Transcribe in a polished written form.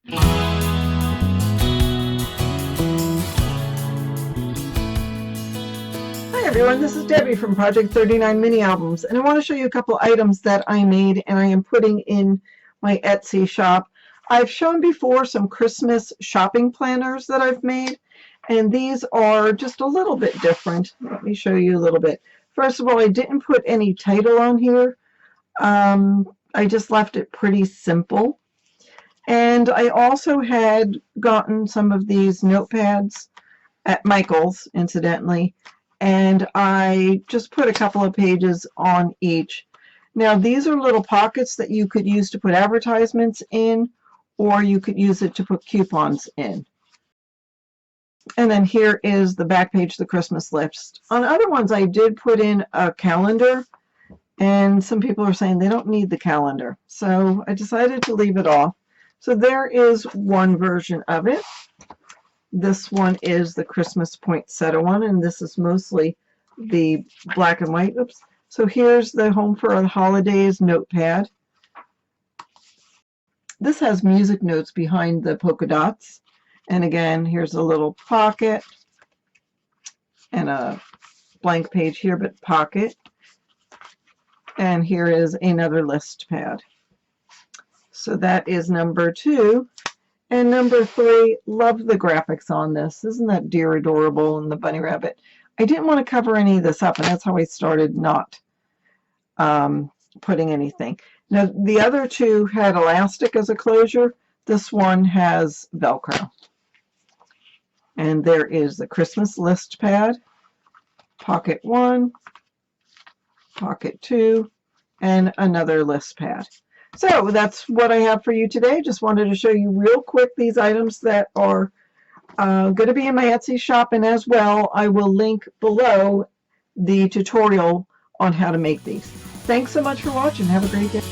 Hi everyone, this is Debbie from Project 39 Mini Albums, and I want to show you a couple items that I made and I am putting in my Etsy shop. I've shown before some Christmas shopping planners that I've made, and these are just a little bit different. Let me show you a little bit. First of all, I didn't put any title on here. I just left it pretty simple. And I also had gotten some of these notepads at Michael's, incidentally, and I just put a couple of pages on each. Now these are little pockets that you could use to put advertisements in, or you could use it to put coupons in. And then here is the back page, the Christmas list. On other ones I did put in a calendar, and some people are saying they don't need the calendar, so I decided to leave it off. So there is one version of it. This one is the Christmas poinsettia one, and this is mostly the black and white. Oops. So here's the Home for the Holidays notepad. This has music notes behind the polka dots. And again, here's a little pocket and a blank page here, but pocket. And here is another list pad. So that is number 2. And number 3, love the graphics on this. Isn't that dear adorable, and the bunny rabbit? I didn't want to cover any of this up, and that's how I started not putting anything. Now, the other 2 had elastic as a closure. This one has Velcro. And there is the Christmas list pad, pocket 1, pocket 2, and another list pad. So that's what I have for you today. Just wanted to show you real quick these items that are going to be in my Etsy shop, and as well I will link below the tutorial on how to make these. Thanks so much for watching. Have a great day.